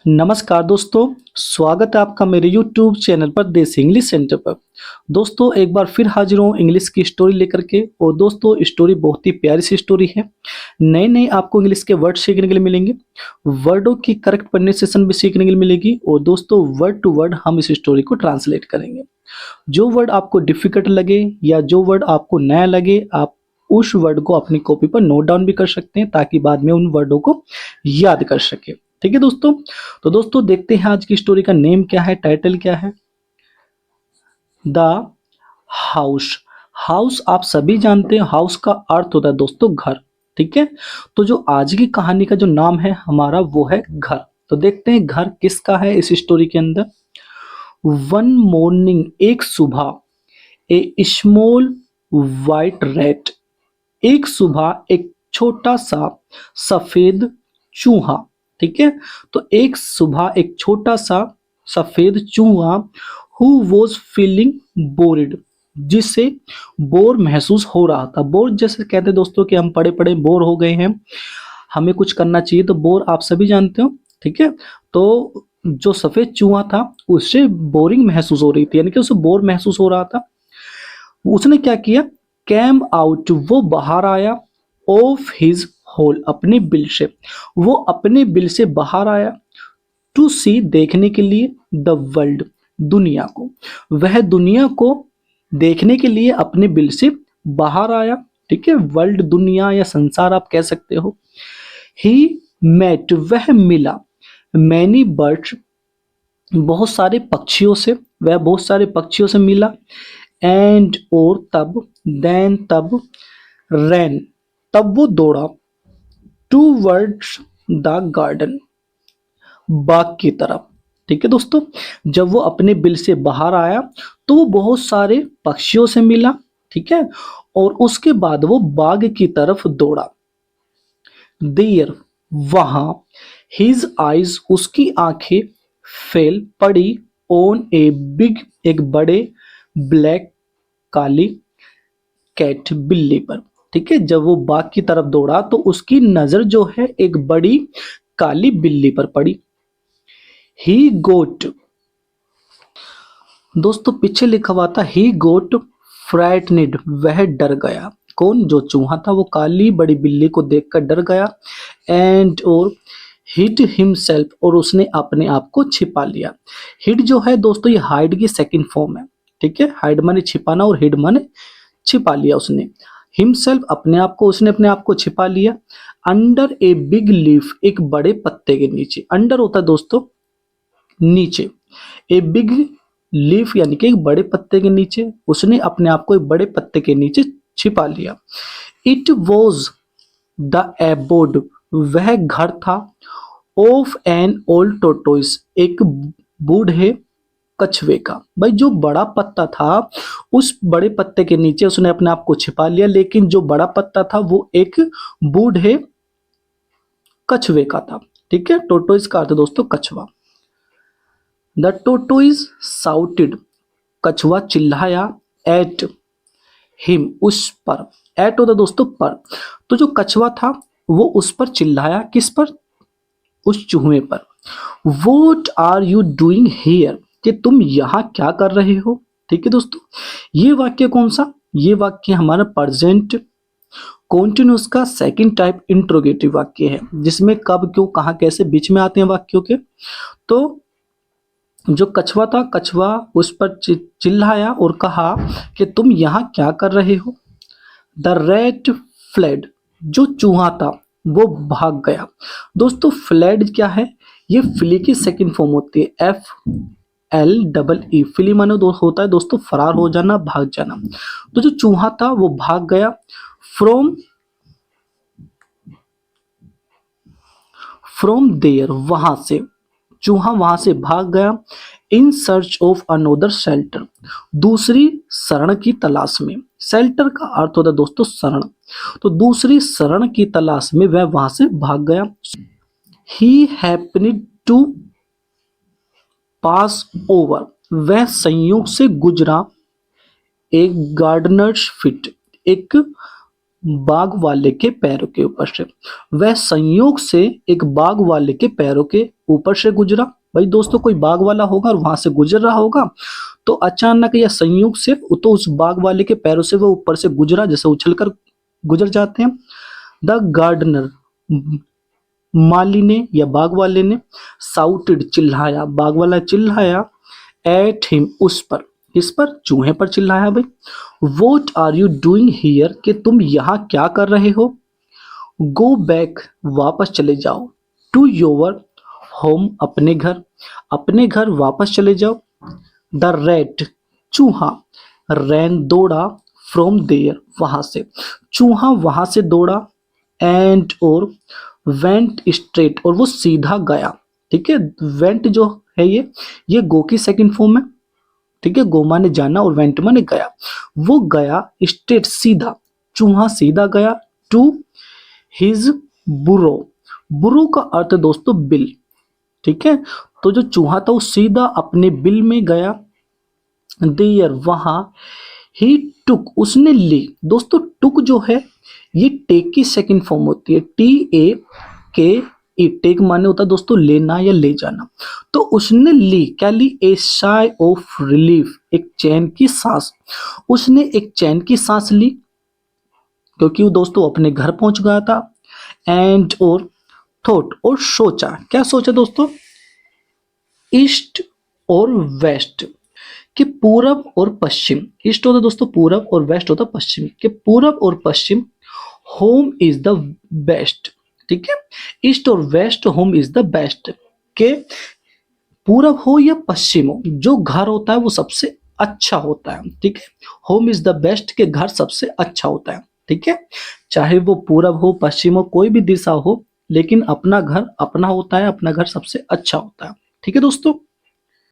नमस्कार दोस्तों, स्वागत है आपका मेरे YouTube चैनल पर देसी इंग्लिश सेंटर पर। दोस्तों एक बार फिर हाजिर हूँ इंग्लिश की स्टोरी लेकर के। और दोस्तों स्टोरी बहुत ही प्यारी सी स्टोरी है। नए नए आपको इंग्लिश के वर्ड सीखने के लिए मिलेंगे, वर्डों की करेक्ट प्रोनाउंसिएशन भी सीखने के लिए मिलेगी। और दोस्तों वर्ड टू वर्ड हम इस स्टोरी को ट्रांसलेट करेंगे। जो वर्ड आपको डिफिकल्ट लगे या जो वर्ड आपको नया लगे, आप उस वर्ड को अपनी कॉपी पर नोट डाउन भी कर सकते हैं ताकि बाद में उन वर्डों को याद कर सके। ठीक है दोस्तों। तो दोस्तों देखते हैं आज की स्टोरी का नेम क्या है, टाइटल क्या है। The house. हाउस आप सभी जानते हैं, हाउस का अर्थ होता है दोस्तों घर। ठीक है। तो जो आज की कहानी का जो नाम है हमारा वो है घर। तो देखते हैं घर किसका है इस स्टोरी के अंदर। वन मॉर्निंग, एक सुबह, ए स्मॉल वाइट रैट, एक सुबह एक छोटा सा सफेद चूहा। ठीक है। तो एक सुबह एक छोटा सा सफेद चूहा हु वॉज फीलिंग बोर्ड, जिसे बोर महसूस हो रहा था। बोर जैसे कहते हैं दोस्तों कि हम पढ़े पढ़े बोर हो गए हैं, हमें कुछ करना चाहिए। तो बोर आप सभी जानते हो। ठीक है। तो जो सफेद चूहा था उससे बोरिंग महसूस हो रही थी, यानी कि उसे बोर महसूस हो रहा था। उसने क्या किया, कैम आउट, वो बाहर आया, ऑफ हिज होल, अपने बिल से, वो अपने बिल से बाहर आया, टू सी, देखने के लिए, द वर्ल्ड, दुनिया को। वह दुनिया को देखने के लिए अपने बिल से बाहर आया। ठीक है। वर्ल्ड, दुनिया या संसार आप कह सकते हो। ही मेट, वह मिला, मैनी बर्ड्स, बहुत सारे पक्षियों से, वह बहुत सारे पक्षियों से मिला। एंड, और तब, देन तब, रैन, तब वो दौड़ा, टूवर्ड्स द गार्डन, बाग की तरफ। ठीक है दोस्तों। जब वो अपने बिल से बाहर आया तो वो बहुत सारे पक्षियों से मिला। ठीक है। और उसके बाद वो बाग की तरफ दौड़ा। देयर, वहां, हिज आइज, उसकी आंखें, फेल, पड़ी, ऑन ए बिग, एक बड़े, ब्लैक, काली, कैट, बिल्ली पर। ठीक है। जब वो बाग की तरफ दौड़ा तो उसकी नजर जो है एक बड़ी काली बिल्ली पर पड़ी। ही गोट, दोस्तों पीछे लिखा हुआ था ही गोट फ्राइटनिड, वह डर गया। कौन, जो चूहा था वो काली बड़ी बिल्ली को देखकर डर गया। एंड, और हिड हिमसेल्फ, और उसने अपने आप को छिपा लिया। हिड जो है दोस्तों ये हाइड की सेकंड फॉर्म है। ठीक है। हाइड माने छिपाना और हिड माने छिपा लिया उसने। हिमसेल्फ, अपने आप को, उसने अपने आप को छिपा लिया। अंडर ए बिग लीफ, एक बड़े पत्ते के नीचे। अंडर होता है दोस्तों नीचे, ए बिग लीफ यानी कि एक बड़े पत्ते के नीचे, उसने अपने आप को एक बड़े पत्ते के नीचे छिपा लिया। इट वॉज द एबोर्ड, वह घर था, ऑफ एन ओल्ड टोटोइस, एक बूढ़े कछुए का। भाई जो बड़ा पत्ता था उस बड़े पत्ते के नीचे उसने अपने आप को छिपा लिया, लेकिन जो बड़ा पत्ता था वो एक बूढ़े कछुए का था। ठीक है। टोटोइस का अर्थ दोस्तों कछुआ। द टोटोइस साउटेड, कछुआ चिल्लाया, एट हिम, उस पर। एट होता दोस्तों पर। तो जो कछुआ था वो उस पर चिल्लाया, किस पर, उस चूहे पर। What are you doing here, कि तुम यहाँ क्या कर रहे हो। ठीक है दोस्तों। ये वाक्य कौन सा, ये वाक्य हमारा प्रेजेंट कॉन्टिन्यूस का सेकंड टाइप इंट्रोगेटिव वाक्य है, जिसमें कब, क्यों, कहाँ, कैसे बीच में आते हैं वाक्यों के। तो जो कछुआ था, कछुआ उस पर चिल्लाया और कहा कि तुम यहाँ क्या कर रहे हो। द रैट फ्लेड, जो चूहा था वो भाग गया। दोस्तों फ्लेड क्या है, ये फ्ली की सेकंड फॉर्म होती है, FLEE। फ्ली माने होता है दोस्तों फरार हो जाना, भाग जाना। तो जो चूहा था वो भाग गया। फ्रॉम फ्रॉम देयर, वहां से, चूहा वहां से भाग गया। In search of another shelter, दूसरी शरण की तलाश में। शेल्टर का अर्थ होता है दोस्तों शरण। तो दूसरी शरण की तलाश में वह वहां से भाग गया। ही हैपनिड टू पास ओवर, वह संयोग से गुजरा। एक गार्डनर्स फिट, एक बाघ वाले के पैरों के ऊपर से। वह संयोग से एक बाघ वाले के पैरों के ऊपर से गुजरा। भाई दोस्तों, कोई बाघ वाला होगा और वहां से गुजर रहा होगा, तो अचानक या संयोग से तो उस बाघ वाले के पैरों से वो ऊपर से गुजरा, जैसे उछलकर गुजर जाते हैं। द गार्डनर, माली ने या बाघ वाले ने, साउटेड चिल्लाया, बाघ वाला चिल्लाया, एट हिम, उस पर, इस पर, चूहे पर चिल्लाया भाई। What are you doing here, कि तुम यहाँ क्या कर रहे हो। गो बैक, वापस चले जाओ। टू योर होम, अपने घर वापस चले जाओ। द रैट, चूहा, रैन, दौड़ा, फ्रॉम देयर, वहां से, चूहा वहां से दौड़ा, एंड, और, वेंट स्ट्रेट, और वो सीधा गया। ठीक है, वेंट जो है ये गो की सेकंड फॉर्म है। ठीक है, गो माने जाना और वेंट माने गया। वो गया स्ट्रेट, सीधा, चूहा सीधा गया, टू हिज बुरो, बुरो का अर्थ है दोस्तों बिल। ठीक है, तो जो चूहा था वो सीधा अपने बिल में गया। देयर, वहां, ही टुक, उसने ली। दोस्तों टुक जो है ये टेक की सेकंड फॉर्म होती है, TAKE। टेक माने होता है दोस्तों लेना या ले जाना। तो उसने ली, क्या ली, ए साई ऑफ रिलीफ, एक चैन की सांस। उसने एक चैन की सांस ली, क्योंकि वो दोस्तों अपने घर पहुंच गया था। एंड, और, थॉट, और सोचा, क्या सोचा दोस्तों, ईस्ट और वेस्ट, कि पूरब और पश्चिम। ईस्ट होता दोस्तों पूरब और वेस्ट होता पश्चिम, कि पूरब और पश्चिम, होम इज द बेस्ट। ठीक है, ईस्ट और west, home is the best, के पूरब हो या पश्चिम हो, जो घर होता है वो सबसे अच्छा होता है। ठीक है, होम इज द बेस्ट, के घर सबसे अच्छा होता है। ठीक है, चाहे वो पूरब हो, पश्चिम हो, कोई भी दिशा हो, लेकिन अपना घर अपना होता है, अपना घर सबसे अच्छा होता है। ठीक है दोस्तों।